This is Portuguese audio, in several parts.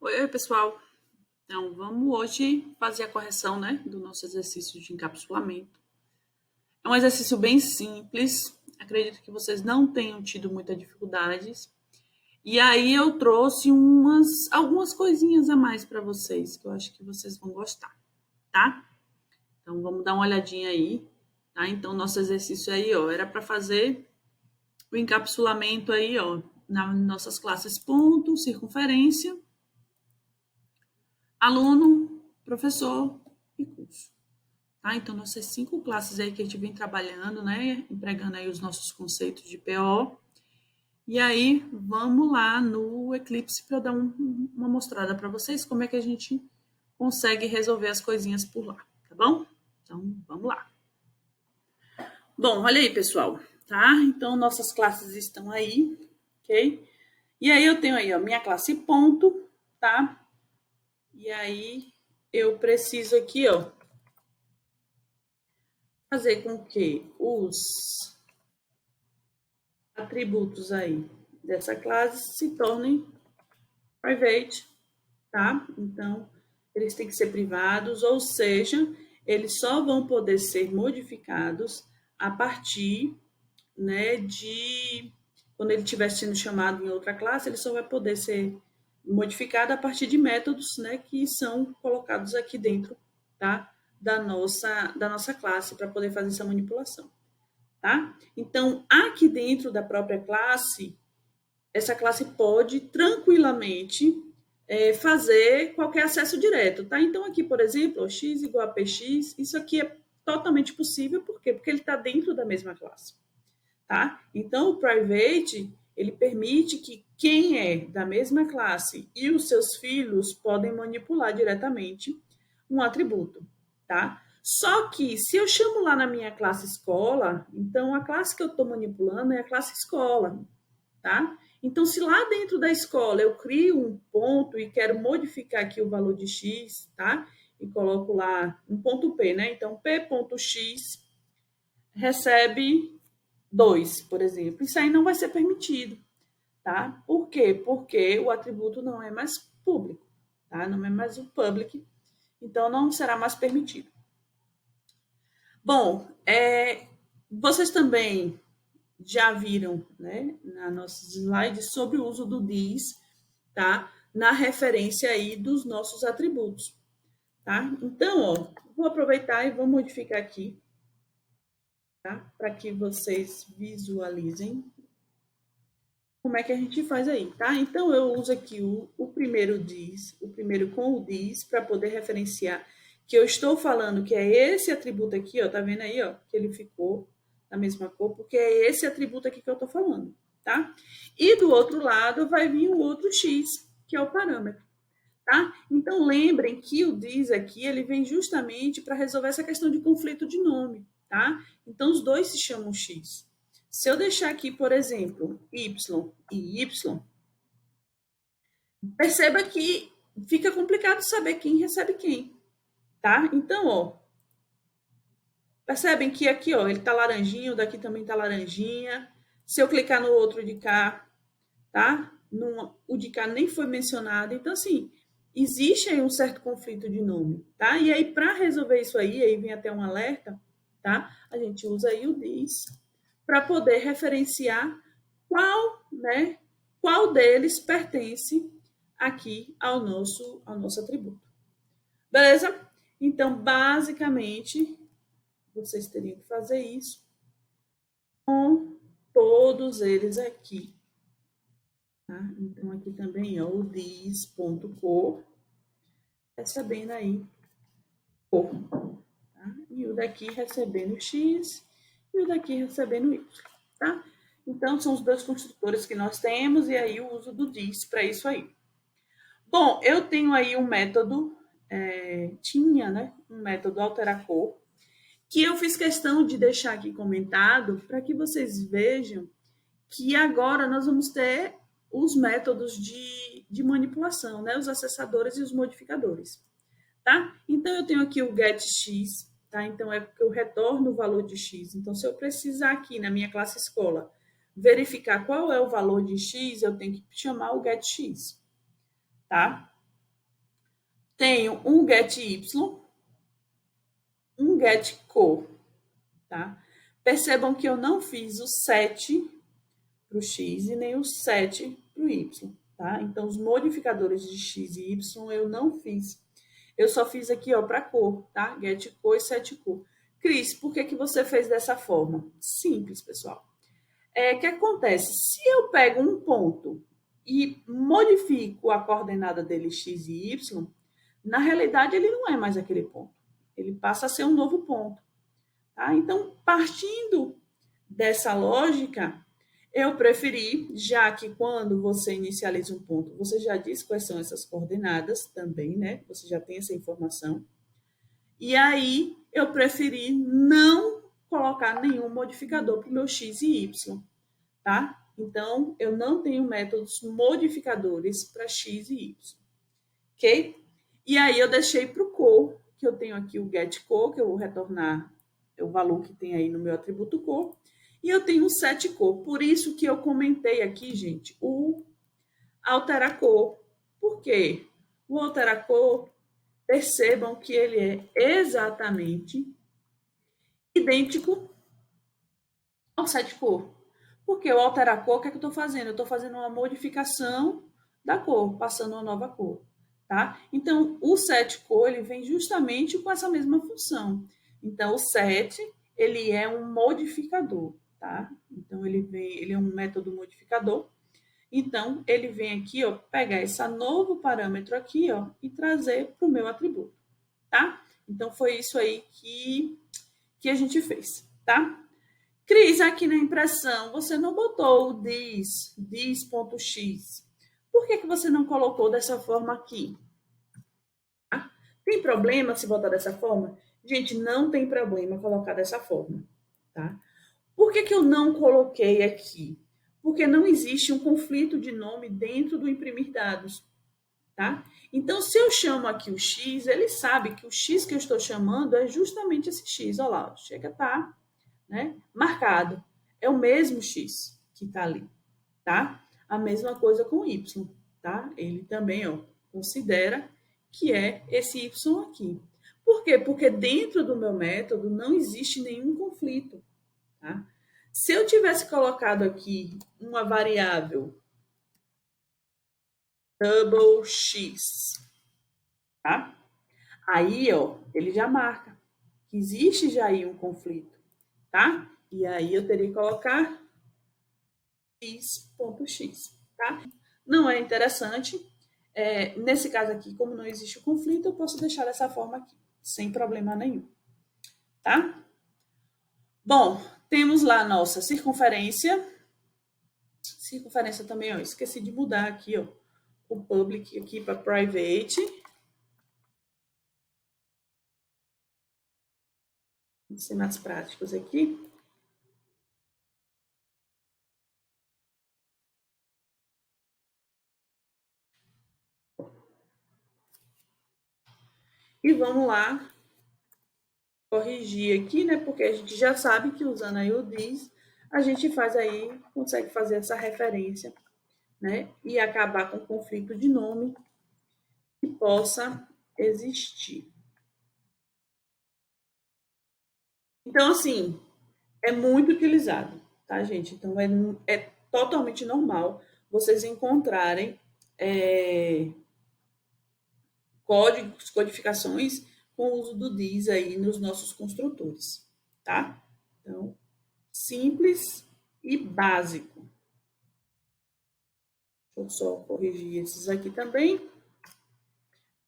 Oi, pessoal. Então, vamos hoje fazer a correção, né, do nosso exercício de encapsulamento. É um exercício bem simples. Acredito que vocês não tenham tido muitas dificuldades. E aí eu trouxe algumas coisinhas a mais para vocês, que eu acho que vocês vão gostar, tá? Então, vamos dar uma olhadinha aí, tá? Então, nosso exercício aí, ó, era para fazer o encapsulamento aí, ó, nas nossas classes ponto, circunferência, aluno, professor e curso. Tá? Então, nossas 5 classes aí que a gente vem trabalhando, né? Empregando aí os nossos conceitos de PO. E aí, vamos lá no Eclipse para eu dar uma mostrada para vocês como é que a gente consegue resolver as coisinhas por lá, tá bom? Então, vamos lá. Bom, olha aí, pessoal, tá? Então, nossas classes estão aí, ok? E aí, eu tenho aí, ó, minha classe ponto, tá? E aí, eu preciso aqui, ó, fazer com que os atributos aí dessa classe se tornem private, tá? Então, eles têm que ser privados, ou seja, eles só vão poder ser modificados a partir, né, de quando ele estiver sendo chamado em outra classe, ele só vai poder ser modificado a partir de métodos, né, que são colocados aqui dentro, tá? Da nossa classe para poder fazer essa manipulação. Tá? Então, aqui dentro da própria classe, essa classe pode tranquilamente fazer qualquer acesso direto. Tá? Então, aqui, por exemplo, x igual a px, isso aqui é totalmente possível, por quê? Porque ele está dentro da mesma classe. Tá? Então, o private, ele permite que quem é da mesma classe e os seus filhos podem manipular diretamente um atributo. Tá? Só que, se eu chamo lá na minha classe escola, então a classe que eu estou manipulando é a classe escola, tá? Então, se lá dentro da escola eu crio um ponto e quero modificar aqui o valor de x, tá? E coloco lá um ponto P, né? Então, P.x recebe 2, por exemplo. Isso aí não vai ser permitido, tá? Por quê? Porque o atributo não é mais público, tá? Não é mais o public, então não será mais permitido. Bom, vocês também já viram, né, na nossos slides sobre o uso do this, tá? Na referência aí dos nossos atributos, tá? Então, ó, vou aproveitar e vou modificar aqui, tá? Para que vocês visualizem como é que a gente faz aí, tá? Então, eu uso aqui o primeiro this, o primeiro com o this, para poder referenciar que eu estou falando que é esse atributo aqui, ó, tá vendo aí, ó, que ele ficou da mesma cor, porque é esse atributo aqui que eu tô falando, tá? E do outro lado vai vir o outro x, que é o parâmetro, tá? Então, lembrem que o this aqui, ele vem justamente para resolver essa questão de conflito de nome, tá? Então, os dois se chamam x. Se eu deixar aqui, por exemplo, y e y, perceba que fica complicado saber quem recebe quem, tá? Então, ó, percebem que aqui, ó, ele tá laranjinha, o daqui também tá laranjinha. Se eu clicar no outro de cá, tá? O de cá nem foi mencionado. Então, assim, existe aí um certo conflito de nome, tá? E aí, para resolver isso aí vem até um alerta, tá? A gente usa aí o this para poder referenciar qual deles pertence aqui ao nosso atributo. Beleza? Então, basicamente, vocês teriam que fazer isso com todos eles aqui. Tá? Então, aqui também, ó, o this.cor, recebendo aí cor. Tá? E o daqui recebendo x e o daqui recebendo y. Tá? Então, são os dois construtores que nós temos e aí o uso do this para isso aí. Bom, eu tenho aí um método, tinha, né, um método alterar cor, que eu fiz questão de deixar aqui comentado para que vocês vejam que agora nós vamos ter os métodos de manipulação, né, os acessadores e os modificadores, tá? Então, eu tenho aqui o getX, tá? Então, eu retorno o valor de x. Então, se eu precisar aqui na minha classe escola verificar qual é o valor de x, eu tenho que chamar o getX, tá? tenho um getY, um getCo, tá? Percebam que eu não fiz o set para o x e nem o set para o y, tá? Então, os modificadores de x e y eu não fiz. Eu só fiz aqui, ó, para cor, tá? GetCor e setCor. Cris, por que você fez dessa forma? Simples, pessoal. O que acontece? Se eu pego um ponto e modifico a coordenada dele x e y, na realidade ele não é mais aquele ponto. Ele passa a ser um novo ponto. Tá? Então, partindo dessa lógica, eu preferi, já que quando você inicializa um ponto, você já diz quais são essas coordenadas também, né? Você já tem essa informação. E aí, eu preferi não colocar nenhum modificador para o meu x e y, tá? Então, eu não tenho métodos modificadores para x e y, ok? E aí, eu deixei para o cor, que eu tenho aqui o getCor, que eu vou retornar o valor que tem aí no meu atributo cor, e eu tenho o setCor. Por isso que eu comentei aqui, gente, o alteracor. Por quê? O alteracor, percebam que ele é exatamente idêntico ao setCor. Porque o alteracor, o que é que eu estou fazendo? Eu estou fazendo uma modificação da cor, passando uma nova cor. Tá? Então, o setCor, ele vem justamente com essa mesma função. Então, o set, ele é um modificador, tá? Então, ele é um método modificador. Então, ele vem aqui, ó, pegar esse novo parâmetro aqui, ó, e trazer para o meu atributo, tá? Então, foi isso aí que a gente fez, tá? Cris, aqui na impressão, você não botou o dis.x. Por que você não colocou dessa forma aqui? Tem problema se botar dessa forma? Gente, não tem problema colocar dessa forma, tá? Por que eu não coloquei aqui? Porque não existe um conflito de nome dentro do imprimir dados, tá? Então, se eu chamo aqui o x, ele sabe que o x que eu estou chamando é justamente esse x. Olha lá, chega a estar, né, marcado. É o mesmo x que está ali, tá? A mesma coisa com o y, tá? Ele também, ó, considera que é esse y aqui. Por quê? Porque dentro do meu método não existe nenhum conflito, tá? Se eu tivesse colocado aqui uma variável double x, tá? Aí, ó, ele já marca que existe já aí um conflito, tá? E aí eu teria que colocar x.x, tá? Não é interessante. Nesse caso aqui, como não existe o conflito, eu posso deixar dessa forma aqui, sem problema nenhum, tá? Bom, temos lá a nossa circunferência. Circunferência também, ó, esqueci de mudar aqui, ó, o public aqui para private. Vamos ser mais práticos aqui. E vamos lá corrigir aqui, né? Porque a gente já sabe que usando aí o this, a gente faz aí, consegue fazer essa referência, né? E acabar com o conflito de nome que possa existir. Então, assim, é muito utilizado, tá, gente? Então, é totalmente normal vocês encontrarem códigos, codificações com o uso do this aí nos nossos construtores, tá? Então, simples e básico. Deixa eu só corrigir esses aqui também,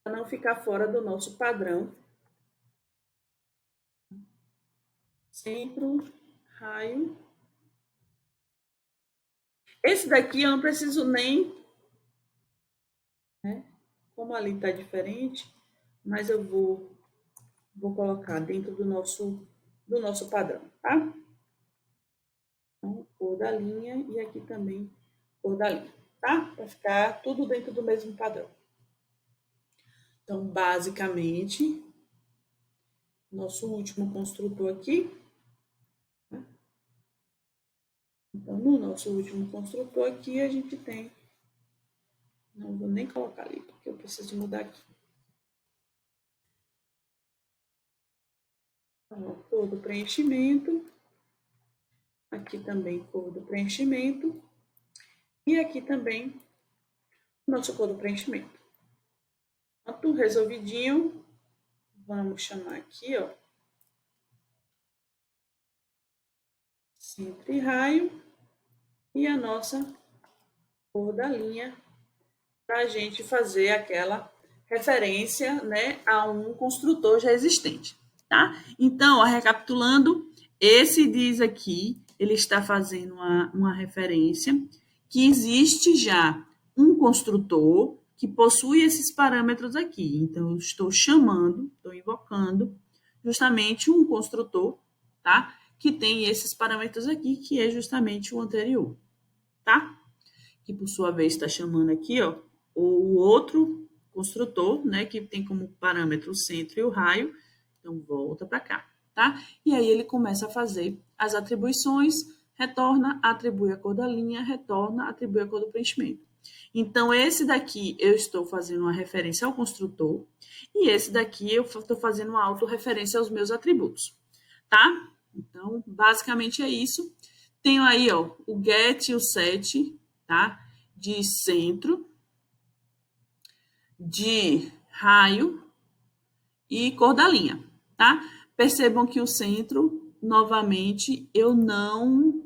para não ficar fora do nosso padrão. Centro, raio. Esse daqui eu não preciso nem, né? Como ali está diferente, mas eu vou colocar dentro do nosso padrão, tá? Então, cor da linha e aqui também cor da linha, tá? Para ficar tudo dentro do mesmo padrão. Então, basicamente, nosso último construtor aqui. Né? Então, no nosso último construtor aqui, a gente tem... Não vou nem colocar ali, porque eu preciso mudar aqui. Cor do preenchimento. Aqui também cor do preenchimento. E aqui também nosso cor do preenchimento. Pronto, resolvidinho. Vamos chamar aqui, ó. Centro e raio. E a nossa cor da linha para a gente fazer aquela referência, né, a um construtor já existente, tá? Então, ó, recapitulando, esse diz aqui, ele está fazendo uma referência que existe já um construtor que possui esses parâmetros aqui. Então, eu estou chamando, estou invocando justamente um construtor, tá? Que tem esses parâmetros aqui, que é justamente o anterior, tá? Que por sua vez está chamando aqui, ó, o outro construtor, né, que tem como parâmetro o centro e o raio. Então, volta para cá, tá? E aí ele começa a fazer as atribuições, retorna, atribui a cor da linha, retorna, atribui a cor do preenchimento. Então, esse daqui eu estou fazendo uma referência ao construtor e esse daqui eu estou fazendo uma autorreferência aos meus atributos, tá? Então, basicamente é isso. Tenho aí, ó, o get e o set, tá? De centro, de raio e cor da linha, tá? Percebam que o centro, novamente, eu não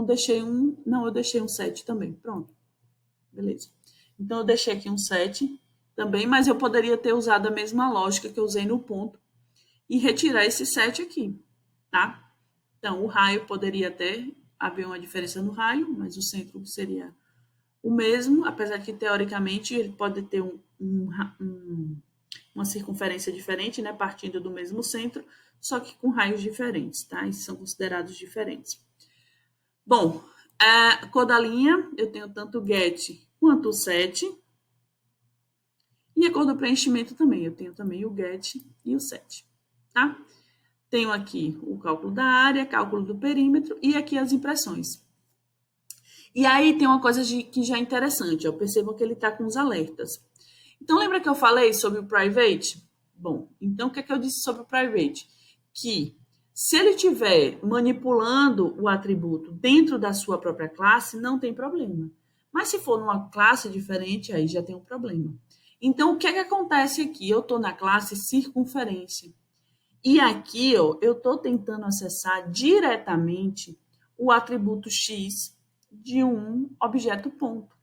deixei eu deixei um 7 também. Pronto. Beleza. Então eu deixei aqui um 7 também, mas eu poderia ter usado a mesma lógica que eu usei no ponto e retirar esse 7 aqui, tá? Então o raio poderia até haver uma diferença no raio, mas o centro seria o mesmo, apesar de que teoricamente ele pode ter uma circunferência diferente, né, partindo do mesmo centro, só que com raios diferentes, tá? E são considerados diferentes. Bom, a cor da linha, eu tenho tanto o get quanto o set. E a cor do preenchimento também, eu tenho também o get e o set, tá? Tenho aqui o cálculo da área, cálculo do perímetro e aqui as impressões. E aí tem uma coisa que já é interessante, ó, percebam que ele está com os alertas. Então, lembra que eu falei sobre o private? Bom, então o que é que eu disse sobre o private? Que se ele estiver manipulando o atributo dentro da sua própria classe, não tem problema. Mas se for numa classe diferente, aí já tem um problema. Então, o que é que acontece aqui? Eu estou na classe circunferência. E aqui, ó, eu estou tentando acessar diretamente o atributo x de um objeto ponto,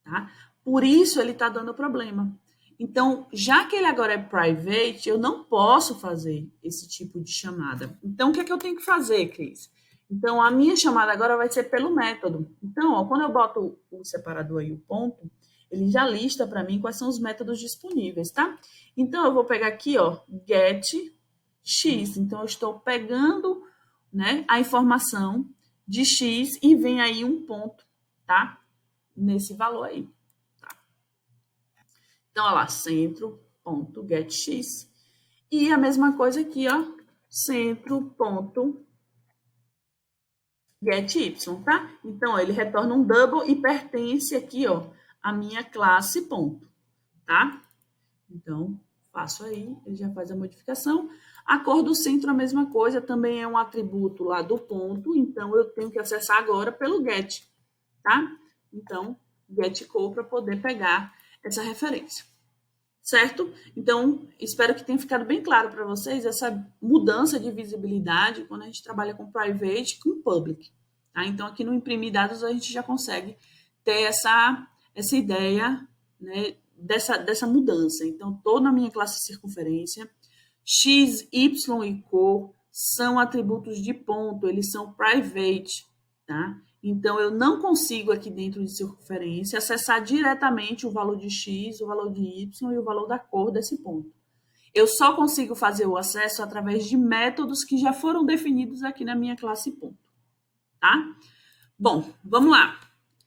tá? Por isso ele está dando problema. Então, já que ele agora é private, eu não posso fazer esse tipo de chamada. Então, o que é que eu tenho que fazer, Cris? Então, a minha chamada agora vai ser pelo método. Então, ó, quando eu boto o separador aí, o ponto, ele já lista para mim quais são os métodos disponíveis, tá? Então, eu vou pegar aqui, ó, get x. Então, eu estou pegando, né, a informação de x e vem aí um ponto, tá? Nesse valor aí. Tá? Então, olha lá, centro.getX. E a mesma coisa aqui, ó, centro.getY, tá? Então, ó, ele retorna um double e pertence aqui, ó, à minha classe ponto, tá? Então, faço aí, ele já faz a modificação. A cor do centro, a mesma coisa, também é um atributo lá do ponto, então eu tenho que acessar agora pelo get, tá? Então, get cor para poder pegar essa referência, certo? Então, espero que tenha ficado bem claro para vocês essa mudança de visibilidade quando a gente trabalha com private e com public, tá? Então, aqui no imprimir dados a gente já consegue ter essa ideia, né, dessa mudança. Então, estou na minha classe circunferência, x, y e cor são atributos de ponto, eles são private, tá? Então, eu não consigo aqui dentro de circunferência acessar diretamente o valor de x, o valor de y e o valor da cor desse ponto. Eu só consigo fazer o acesso através de métodos que já foram definidos aqui na minha classe ponto, tá? Bom, vamos lá.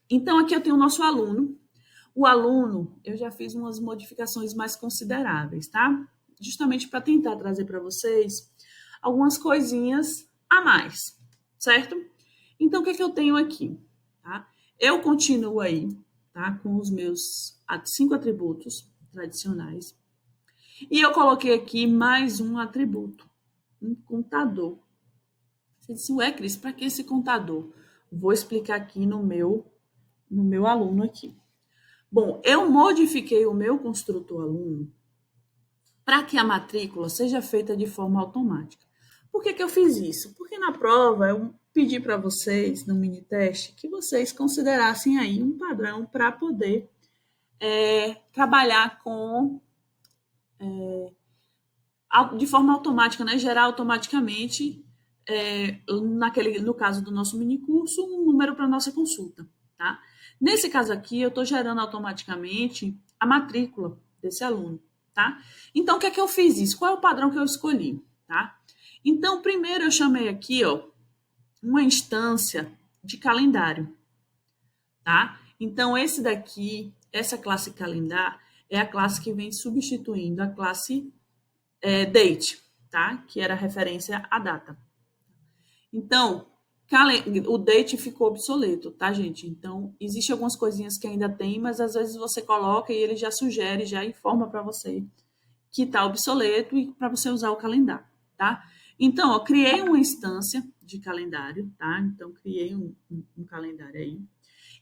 Então, aqui eu tenho o nosso aluno. O aluno, eu já fiz umas modificações mais consideráveis, tá? Justamente para tentar trazer para vocês algumas coisinhas a mais, certo? Então, o que é que eu tenho aqui? Tá? Eu continuo aí, tá? Com os meus 5 atributos tradicionais. E eu coloquei aqui mais um atributo, um contador. Você disse, ué, Cris, para que esse contador? Vou explicar aqui no meu aluno aqui. Bom, eu modifiquei o meu construtor aluno para que a matrícula seja feita de forma automática. Por que eu fiz isso? Porque na prova eu pedi para vocês, no mini teste, que vocês considerassem aí um padrão para poder trabalhar de forma automática, né? Gerar automaticamente, no caso do nosso mini curso, um número para nossa consulta, tá? Nesse caso aqui, eu estou gerando automaticamente a matrícula desse aluno, tá? Então, o que é que eu fiz isso? Qual é o padrão que eu escolhi, tá? Então, primeiro eu chamei aqui, ó, uma instância de calendário, tá? Então, esse daqui, essa classe calendar, é a classe que vem substituindo a classe date, tá? Que era referência à data. Então, o date ficou obsoleto, tá, gente? Então, existe algumas coisinhas que ainda tem, mas às vezes você coloca e ele já sugere, já informa para você que está obsoleto e para você usar o calendário, tá? Então, eu criei uma instância de calendário, tá? Então, criei um calendário aí.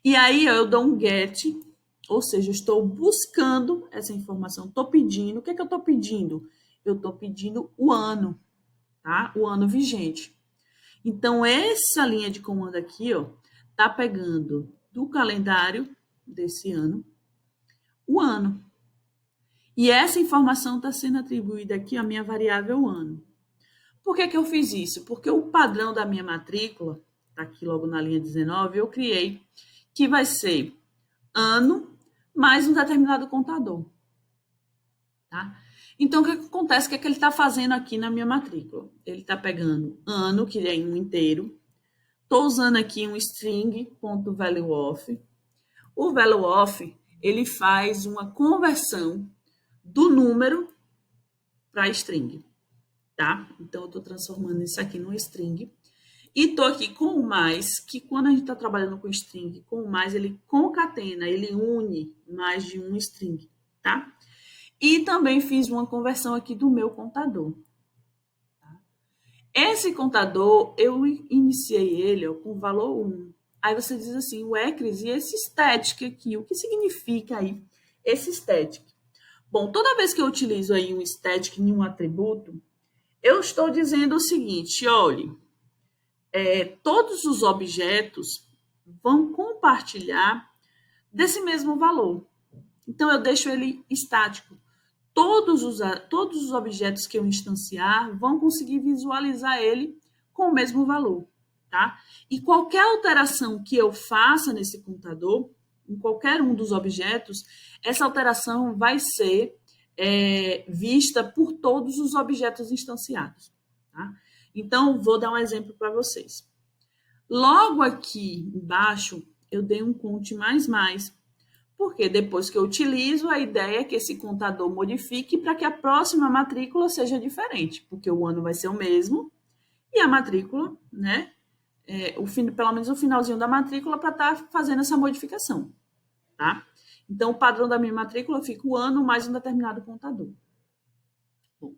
E aí, eu dou um get, ou seja, eu estou buscando essa informação, estou pedindo. O que é que eu estou pedindo? Eu estou pedindo o ano, tá? O ano vigente. Então, essa linha de comando aqui, ó, tá pegando do calendário desse ano o ano. E essa informação está sendo atribuída aqui à minha variável ano. Por que eu fiz isso? Porque o padrão da minha matrícula, tá aqui logo na linha 19, eu criei que vai ser ano mais um determinado contador. Tá? Então, o que acontece? O que ele está fazendo aqui na minha matrícula? Ele está pegando ano, que é um inteiro. Estou usando aqui um string.valueOf. O valueOf, ele faz uma conversão do número para string, tá? Então, eu estou transformando isso aqui num string. E estou aqui com o mais, que quando a gente está trabalhando com string, com o mais, ele concatena, ele une mais de um string, tá? E também fiz uma conversão aqui do meu contador. Tá? Esse contador, eu iniciei ele ó, com valor 1. Aí você diz assim, ué, Cris, e esse static aqui? O que significa aí esse static? Bom, toda vez que eu utilizo aí um static em um atributo, eu estou dizendo o seguinte, olhe, todos os objetos vão compartilhar desse mesmo valor. Então, eu deixo ele estático. Todos os objetos que eu instanciar vão conseguir visualizar ele com o mesmo valor, tá? E qualquer alteração que eu faça nesse contador, em qualquer um dos objetos, essa alteração vai ser vista por todos os objetos instanciados, tá? Então, vou dar um exemplo para vocês. Logo aqui embaixo, eu dei um count mais, porque depois que eu utilizo, a ideia é que esse contador modifique para que a próxima matrícula seja diferente, porque o ano vai ser o mesmo e a matrícula, né? Pelo menos o finalzinho da matrícula para estar fazendo essa modificação, tá? Então, o padrão da minha matrícula fica o ano mais um determinado contador. Bom,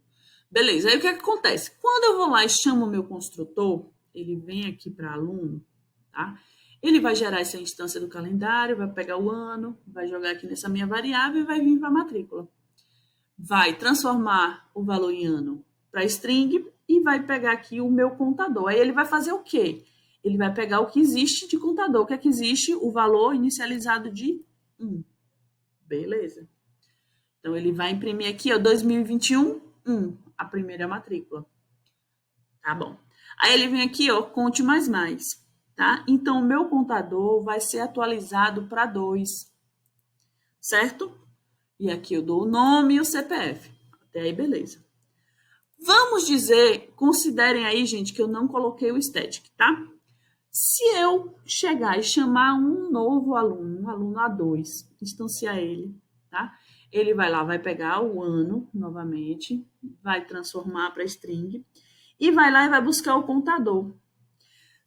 beleza, aí o que acontece? Quando eu vou lá e chamo o meu construtor, ele vem aqui para aluno, tá? Ele vai gerar essa instância do calendário, vai pegar o ano, vai jogar aqui nessa minha variável e vai vir para a matrícula. Vai transformar o valor em ano para string e vai pegar aqui o meu contador. Aí ele vai fazer o quê? Ele vai pegar o que existe de contador. O que é que existe? O valor inicializado de 1. Beleza. Então, ele vai imprimir aqui, ó, 2021, 1, a primeira matrícula. Tá bom. Aí ele vem aqui, ó, conte mais. Tá? Então, o meu contador vai ser atualizado para 2, certo? E aqui eu dou o nome e o CPF. Até aí, beleza. Vamos dizer, considerem aí, gente, que eu não coloquei o static, tá? Se eu chegar e chamar um novo aluno, um aluno A2, instanciar ele, tá? Ele vai lá, vai pegar o ano novamente, vai transformar para string e vai lá e vai buscar o contador.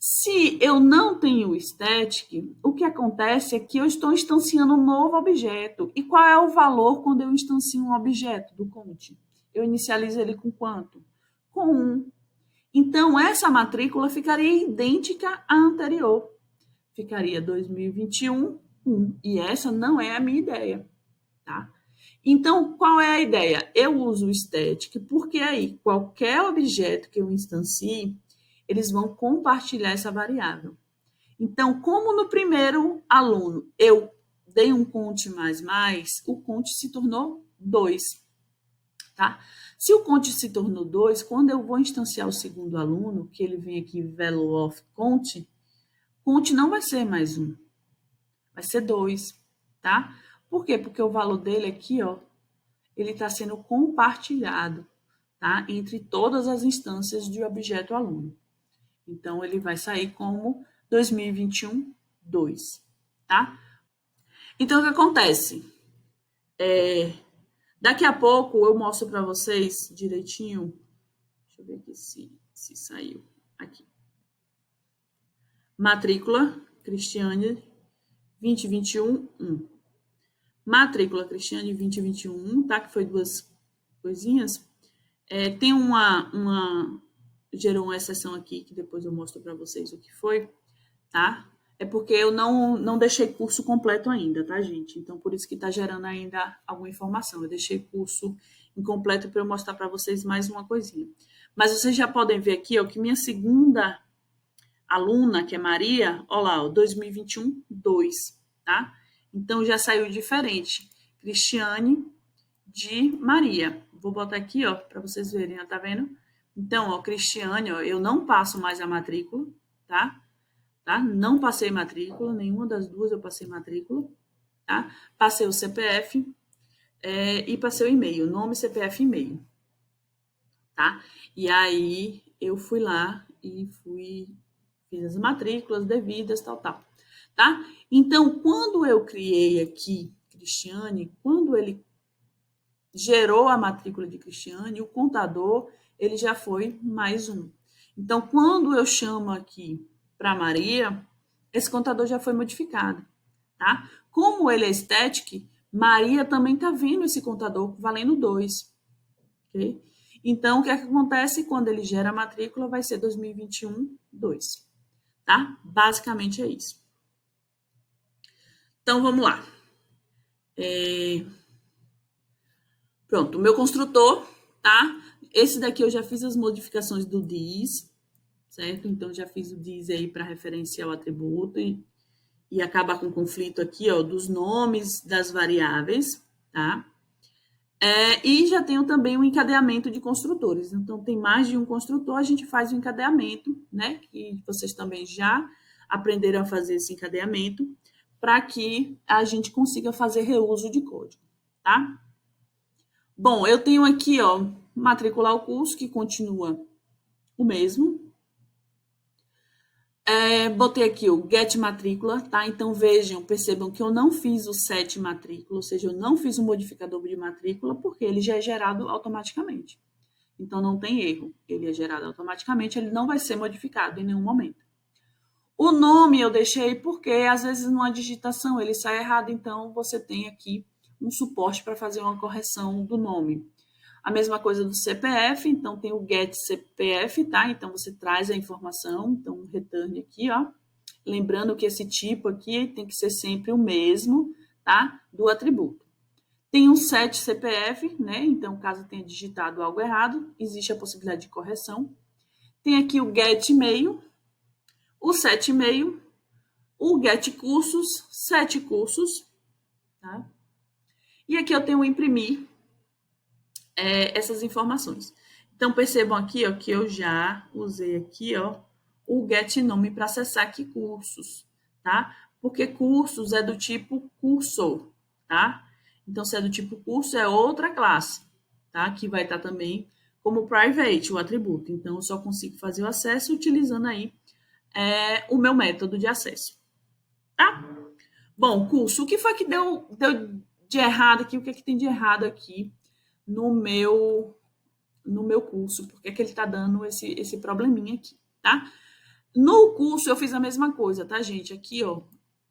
Se eu não tenho o static, o que acontece é que eu estou instanciando um novo objeto. E qual é o valor quando eu instancio um objeto do count? Eu inicializo ele com quanto? Com 1. Então, essa matrícula ficaria idêntica à anterior. Ficaria 2021, 1. E essa não é a minha ideia, tá? Então, qual é a ideia? Eu uso o static porque aí qualquer objeto que eu instancie, eles vão compartilhar essa variável. Então, como no primeiro aluno eu dei um count mais, o count se tornou 2, tá? Se o count se tornou 2, quando eu vou instanciar o segundo aluno, que ele vem aqui value of count não vai ser mais 1, vai ser 2, tá? Por quê? Porque o valor dele aqui, ó, ele está sendo compartilhado, tá? Entre todas as instâncias de objeto aluno. Então, ele vai sair como 2021, 2, tá? Então, o que acontece? Daqui a pouco eu mostro para vocês direitinho. Deixa eu ver aqui se saiu. Aqui. Matrícula, Cristiane, 2021, 1. Matrícula, Cristiane, 2021, 1, tá? Que foi duas coisinhas. Tem gerou uma exceção aqui, que depois eu mostro para vocês o que foi, tá? É porque eu não deixei curso completo ainda, tá, gente? Então, por isso que tá gerando ainda alguma informação. Eu deixei curso incompleto para eu mostrar para vocês mais uma coisinha. Mas vocês já podem ver aqui, ó, que minha segunda aluna, que é Maria, ó lá, ó, 2021, 2, tá? Então, já saiu diferente. Cristiane de Maria. Vou botar aqui, ó, para vocês verem, ó, tá vendo? Então, ó, Cristiane, ó, eu não passo mais a matrícula, tá? Não passei matrícula, nenhuma das duas eu passei matrícula, tá? Passei o CPF e passei o e-mail, nome, CPF e e-mail, tá? E aí eu fui lá e fiz as matrículas devidas, tal, tá? Então, quando eu criei aqui Cristiane, quando ele gerou a matrícula de Cristiane, o contador, ele já foi mais 1. Então, quando eu chamo aqui para Maria, esse contador já foi modificado, tá? Como ele é static, Maria também está vendo esse contador valendo 2, ok? Então, o que é que acontece quando ele gera a matrícula? Vai ser 2021, 2, tá? Basicamente é isso. Então, vamos lá. Pronto, o meu construtor, tá? Esse daqui eu já fiz as modificações do DIS, certo? Então, já fiz o DIS aí para referenciar o atributo e acabar com o conflito aqui, ó, dos nomes das variáveis, tá? E já tenho também o encadeamento de construtores. Então, tem mais de um construtor, a gente faz o encadeamento, né? Que vocês também já aprenderam a fazer esse encadeamento para que a gente consiga fazer reuso de código, tá? Bom, eu tenho aqui, ó, matricular o curso, que continua o mesmo. Botei aqui o get matrícula, tá? Então, vejam, percebam que eu não fiz o set matrícula, ou seja, eu não fiz o modificador de matrícula, porque ele já é gerado automaticamente. Então, não tem erro. Ele é gerado automaticamente, ele não vai ser modificado em nenhum momento. O nome eu deixei porque, às vezes, numa digitação ele sai errado, então você tem aqui um suporte para fazer uma correção do nome. A mesma coisa do CPF, então tem o get CPF, tá? Então você traz a informação, então return aqui, ó. Lembrando que esse tipo aqui tem que ser sempre o mesmo, tá? Do atributo. Tem um set CPF, né? Então, caso tenha digitado algo errado, existe a possibilidade de correção. Tem aqui o get e-mail, o set e-mail, o get cursos, set cursos, tá? E aqui eu tenho o imprimir essas informações. Então, percebam aqui, ó, que eu já usei aqui, ó, o get nome para acessar aqui cursos, tá? Porque cursos é do tipo curso, tá? Então, se é do tipo curso, é outra classe, tá? Que vai estar também como private, o atributo. Então, eu só consigo fazer o acesso utilizando aí o meu método de acesso, tá? Bom, curso, o que foi que deu de errado aqui? O que é que tem de errado aqui no meu curso? Por que é que ele está dando esse probleminha aqui, tá? No curso eu fiz a mesma coisa, tá, gente? Aqui, ó,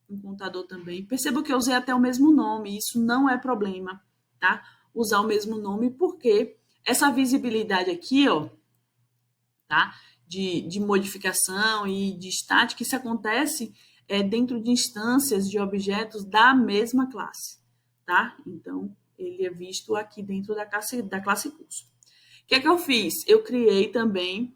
um contador também. Perceba que eu usei até o mesmo nome, isso não é problema, tá? Usar o mesmo nome, porque essa visibilidade aqui, ó, tá? De modificação e de estática, isso acontece dentro de instâncias de objetos da mesma classe, tá? Então, ele é visto aqui dentro da classe curso. O que é que eu fiz? Eu criei também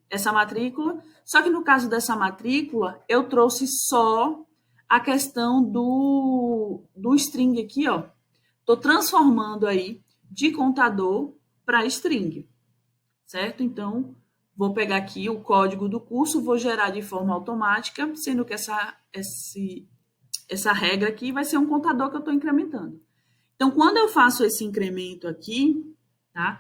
essa matrícula, só que no caso dessa matrícula, eu trouxe só a questão do string aqui, ó. Estou transformando aí de contador para string, certo? Então, vou pegar aqui o código do curso, vou gerar de forma automática, sendo que essa regra aqui vai ser um contador que eu estou incrementando. Então, quando eu faço esse incremento aqui, tá?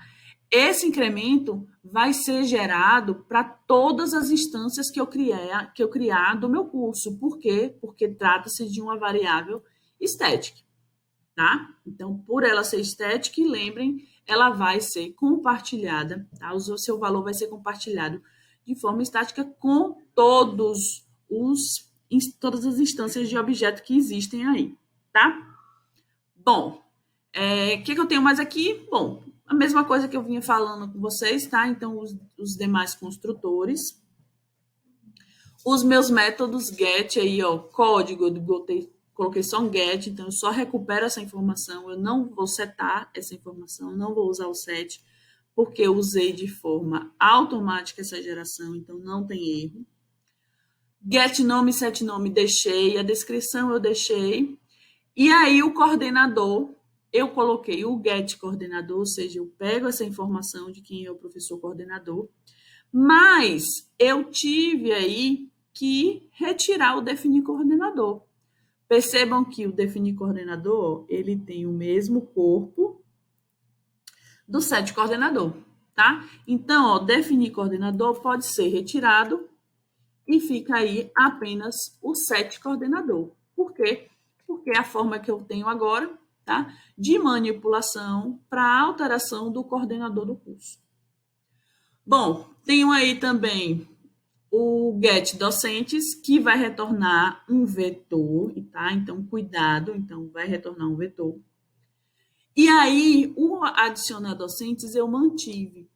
Esse incremento vai ser gerado para todas as instâncias que eu criar do meu curso. Por quê? Porque trata-se de uma variável static, tá? Então, por ela ser static, lembrem, ela vai ser compartilhada, tá? O seu valor vai ser compartilhado de forma estática com todas as instâncias de objeto que existem aí, tá? Bom, que eu tenho mais aqui? Bom, a mesma coisa que eu vinha falando com vocês, tá? Então, os demais construtores. Os meus métodos get aí, ó, código, eu coloquei só um get, então eu só recupero essa informação, eu não vou setar essa informação, não vou usar o set, porque eu usei de forma automática essa geração, então não tem erro. Get nome, set nome, deixei, a descrição eu deixei. E aí o coordenador, eu coloquei o get coordenador, ou seja, eu pego essa informação de quem é o professor coordenador, mas eu tive aí que retirar o definir coordenador. Percebam que o definir coordenador, ele tem o mesmo corpo do set coordenador, tá? Então, ó, definir coordenador pode ser retirado e fica aí apenas o set coordenador. Por quê? Porque é a forma que eu tenho agora, tá? De manipulação para alteração do coordenador do curso. Bom, tenho aí também o get docentes, que vai retornar um vetor, tá? Então, cuidado, então vai retornar um vetor. E aí, o adicionar docentes eu mantive.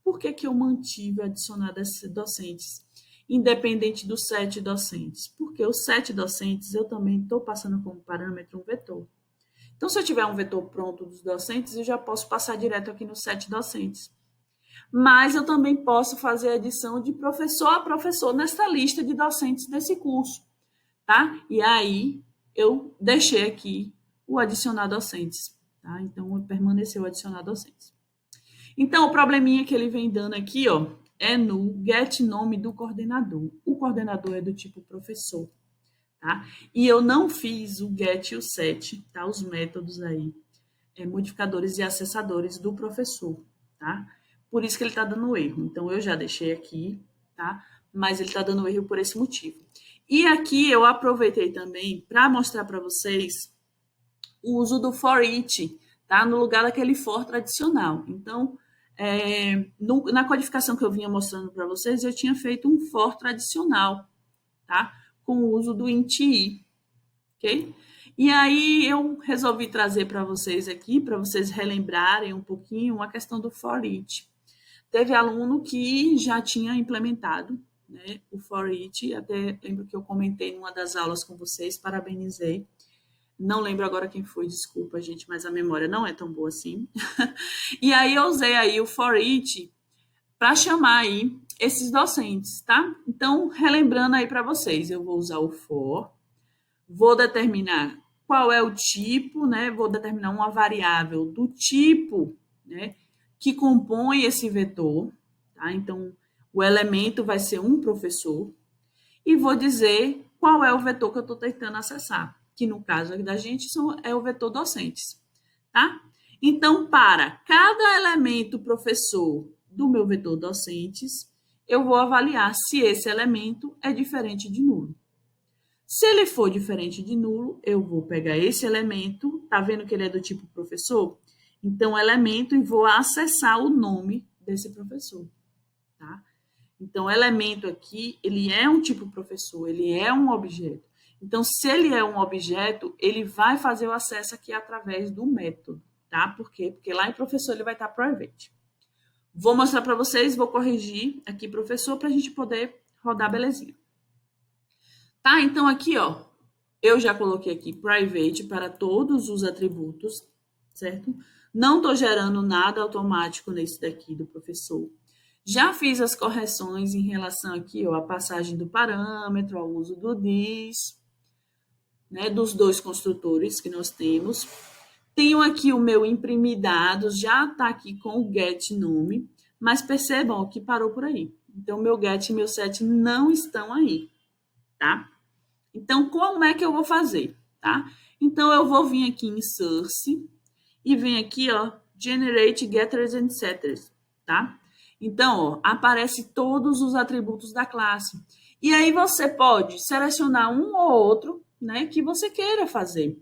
Por que eu mantive adicionar docentes? Independente do set docentes. Porque o set docentes eu também estou passando como parâmetro um vetor. Então, se eu tiver um vetor pronto dos docentes, eu já posso passar direto aqui no set docentes. Mas eu também posso fazer a adição de professor a professor nesta lista de docentes desse curso, tá? E aí eu deixei aqui o adicionar docentes, tá? Então permaneceu o adicionar docentes. Então o probleminha que ele vem dando aqui, ó, é no get nome do coordenador. O coordenador é do tipo professor, tá? E eu não fiz o get e o set, tá? Os métodos aí, modificadores e acessadores do professor, tá? Por isso que ele está dando erro. Então, eu já deixei aqui, tá? Mas ele está dando erro por esse motivo. E aqui eu aproveitei também para mostrar para vocês o uso do for each, tá? No lugar daquele for tradicional. Então, na codificação que eu vinha mostrando para vocês, eu tinha feito um for tradicional, tá? Com o uso do int i, ok? E aí eu resolvi trazer para vocês aqui, para vocês relembrarem um pouquinho a questão do for each. Teve aluno que já tinha implementado, né, o for each, até lembro que eu comentei numa das aulas com vocês, parabenizei. Não lembro agora quem foi, desculpa, gente, mas a memória não é tão boa assim. E aí eu usei aí o for each para chamar aí esses docentes, tá? Então, relembrando aí para vocês, eu vou usar o for, vou determinar qual é o tipo, né? Vou determinar uma variável do tipo, né, que compõe esse vetor, tá? Então, o elemento vai ser um professor e vou dizer qual é o vetor que eu estou tentando acessar, que no caso aqui da gente é o vetor docentes, tá? Então, para cada elemento professor do meu vetor docentes, eu vou avaliar se esse elemento é diferente de nulo. Se ele for diferente de nulo, eu vou pegar esse elemento, tá vendo que ele é do tipo professor? Então, elemento, e vou acessar o nome desse professor, tá? Então, elemento aqui, ele é um tipo professor, ele é um objeto. Então, se ele é um objeto, ele vai fazer o acesso aqui através do método, tá? Por quê? Porque lá em professor ele vai estar private. Vou mostrar para vocês, vou corrigir aqui professor para a gente poder rodar belezinha. Tá? Então, aqui, ó, eu já coloquei aqui private para todos os atributos, certo? Não estou gerando nada automático nesse daqui do professor. Já fiz as correções em relação aqui, ó, a passagem do parâmetro, ao uso do this, né, dos dois construtores que nós temos. Tenho aqui o meu imprimir dados, já está aqui com o get nome, mas percebam que parou por aí. Então, meu get e meu set não estão aí, tá? Então, como é que eu vou fazer, tá? Então, eu vou vir aqui em source e vem aqui, ó, generate getters and setters, tá? Então, ó, aparece todos os atributos da classe. E aí você pode selecionar um ou outro, né, que você queira fazer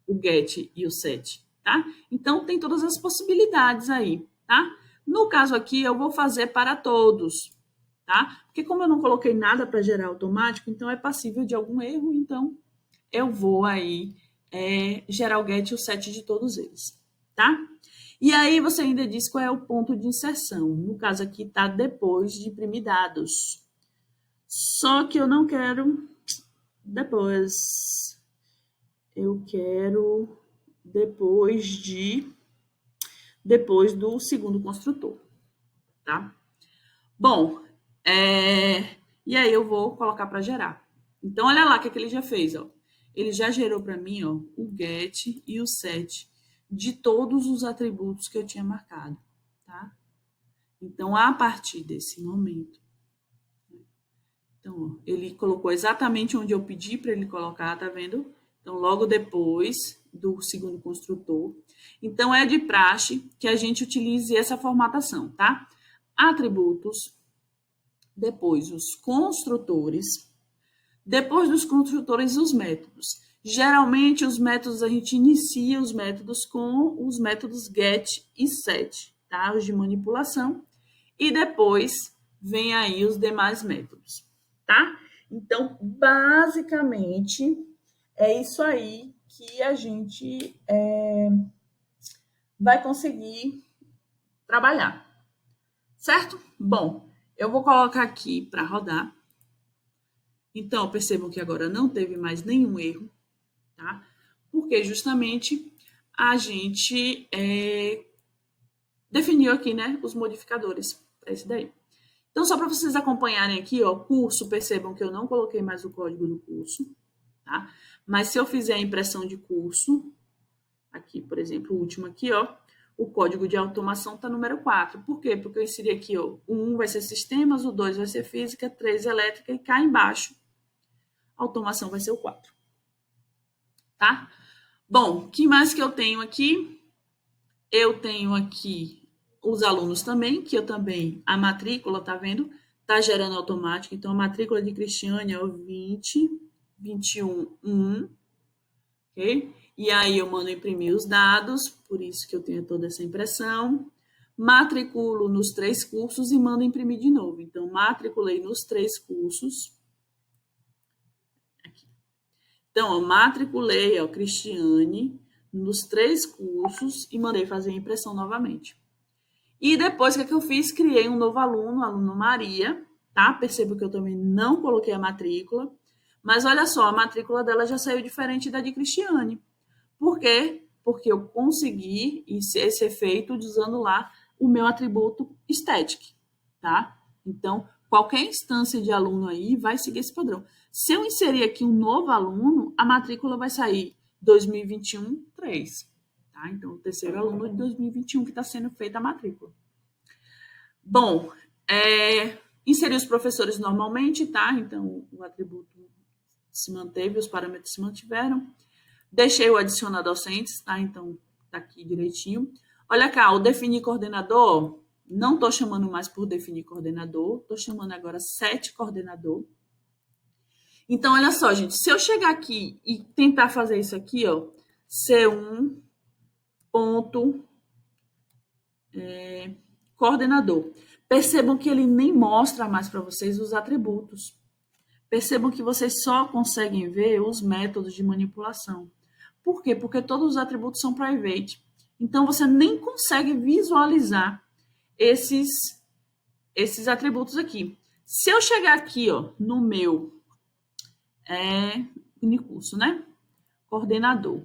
o get e o set, tá? Então, tem todas as possibilidades aí, tá? No caso aqui, eu vou fazer para todos, tá? Porque como eu não coloquei nada para gerar automático, então é passível de algum erro, então eu vou aí gerar o get e o set de todos eles, tá? E aí você ainda diz qual é o ponto de inserção. No caso aqui está depois de imprimir dados. Só que eu não quero depois. Eu quero depois do segundo construtor, tá? Bom, e aí eu vou colocar para gerar. Então, olha lá o que ele já fez, ó. Ele já gerou para mim, ó, o get e o set de todos os atributos que eu tinha marcado, tá? Então, a partir desse momento, então, ó, ele colocou exatamente onde eu pedi para ele colocar, tá vendo? Então, logo depois do segundo construtor. Então, é de praxe que a gente utilize essa formatação, tá? Atributos, depois os construtores, depois dos construtores, os métodos. Geralmente, os métodos, a gente inicia os métodos com os métodos get e set, tá? Os de manipulação. E depois, vem aí os demais métodos, tá? Então, basicamente, é isso aí que a gente vai conseguir trabalhar, certo? Bom, eu vou colocar aqui para rodar. Então, percebam que agora não teve mais nenhum erro, tá? Porque justamente a gente definiu aqui, né, os modificadores para esse daí. Então, só para vocês acompanharem aqui, ó, curso, percebam que eu não coloquei mais o código do curso, tá? Mas se eu fizer a impressão de curso, aqui, por exemplo, o último aqui, ó, o código de automação está número 4. Por quê? Porque eu inseri aqui, ó, o 1 vai ser sistemas, o 2 vai ser física, 3 elétrica e cá embaixo a automação vai ser o 4. Tá? Bom, o que mais que eu tenho aqui? Eu tenho aqui os alunos também, que eu também, a matrícula, tá vendo? Tá gerando automático. Então, a matrícula de Cristiane é o 20, 21, 1, ok? E aí eu mando imprimir os dados, por isso que eu tenho toda essa impressão. Matriculo nos 3 cursos e mando imprimir de novo. Então, matriculei nos 3 cursos. Aqui. Então, eu matriculei, ó, Cristiane nos 3 cursos e mandei fazer a impressão novamente. E depois, o que eu fiz? Criei um novo aluno, aluno Maria, tá? Percebo que eu também não coloquei a matrícula. Mas olha só, a matrícula dela já saiu diferente da de Cristiane. Por quê? Porque eu consegui esse efeito usando lá o meu atributo static, tá? Então, qualquer instância de aluno aí vai seguir esse padrão. Se eu inserir aqui um novo aluno, a matrícula vai sair 2021, 3. Tá? Então, o terceiro aluno de 2021 que está sendo feita a matrícula. Bom, inserir os professores normalmente, tá? Então, o atributo se manteve, os parâmetros se mantiveram. Deixei o adicionar docentes, tá? Então, tá aqui direitinho. Olha cá, o definir coordenador, não tô chamando mais por definir coordenador, tô chamando agora set coordenador. Então, olha só, gente, se eu chegar aqui e tentar fazer isso aqui, ó, C1 ponto coordenador. Percebam que ele nem mostra mais para vocês os atributos. Percebam que vocês só conseguem ver os métodos de manipulação. Por quê? Porque todos os atributos são private. Então, você nem consegue visualizar esses atributos aqui. Se eu chegar aqui, ó, no meu minicurso, né? Coordenador.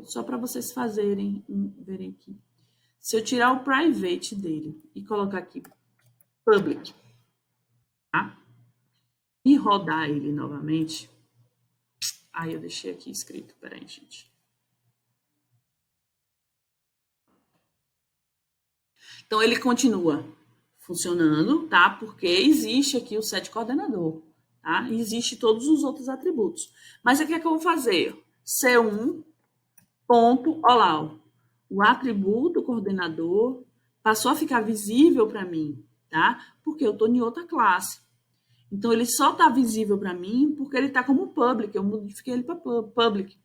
Só para vocês verem aqui. Se eu tirar o private dele e colocar aqui public, tá? E rodar ele novamente. Aí eu deixei aqui escrito, peraí, gente. Então ele continua funcionando, tá? Porque existe aqui o set coordenador, tá? E existe todos os outros atributos. Mas o que é que eu vou fazer? C1 ponto, olha lá, o atributo coordenador passou a ficar visível para mim, tá? Porque eu estou em outra classe. Então, ele só está visível para mim porque ele está como public, eu modifiquei ele para public.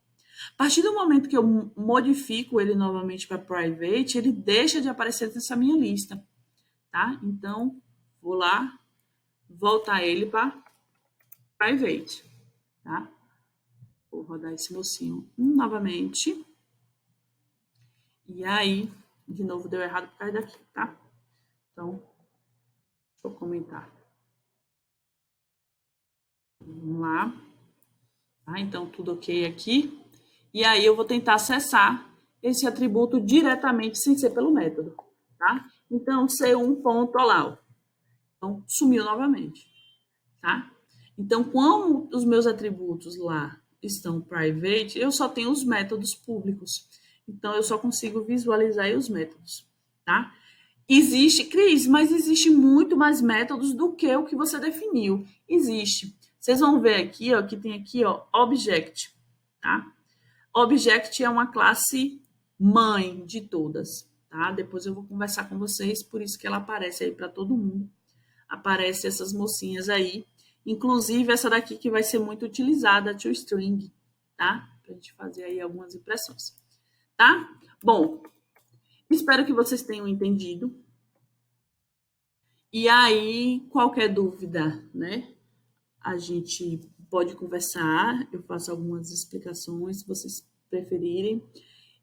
A partir do momento que eu modifico ele novamente para private, ele deixa de aparecer nessa minha lista, tá? Então, vou lá, voltar ele para private, tá? Vou rodar esse mocinho novamente. E aí, de novo, deu errado por causa daqui, tá? Então, deixa eu comentar. Vamos lá. Tá? Então, tudo ok aqui. E aí, eu vou tentar acessar esse atributo diretamente, sem ser pelo método, tá? Então, C1 ponto, olha lá. Então, sumiu novamente, tá? Então, como os meus atributos lá estão private, eu só tenho os métodos públicos. Então, eu só consigo visualizar aí os métodos, tá? Existe, Cris, mas existe muito mais métodos do que o que você definiu. Existe. Vocês vão ver aqui, ó, que tem aqui, ó, Object, tá? Object é uma classe mãe de todas, tá? Depois eu vou conversar com vocês, por isso que ela aparece aí para todo mundo. Aparece essas mocinhas aí, inclusive essa daqui que vai ser muito utilizada, a toString, tá? Pra gente fazer aí algumas impressões, tá? Bom, espero que vocês tenham entendido. E aí, qualquer dúvida, né? A gente pode conversar, eu faço algumas explicações, se vocês preferirem.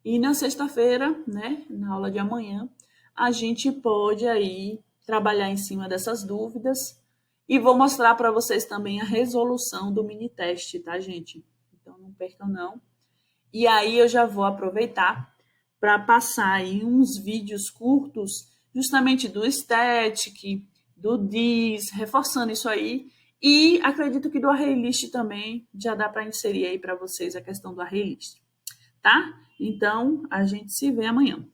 E na sexta-feira, né, na aula de amanhã, a gente pode aí trabalhar em cima dessas dúvidas e vou mostrar para vocês também a resolução do mini teste, tá, gente? Então não percam não. E aí eu já vou aproveitar para passar aí uns vídeos curtos justamente do static, do this, reforçando isso aí. E acredito que do ArrayList também já dá para inserir aí para vocês a questão do ArrayList, tá? Então, a gente se vê amanhã.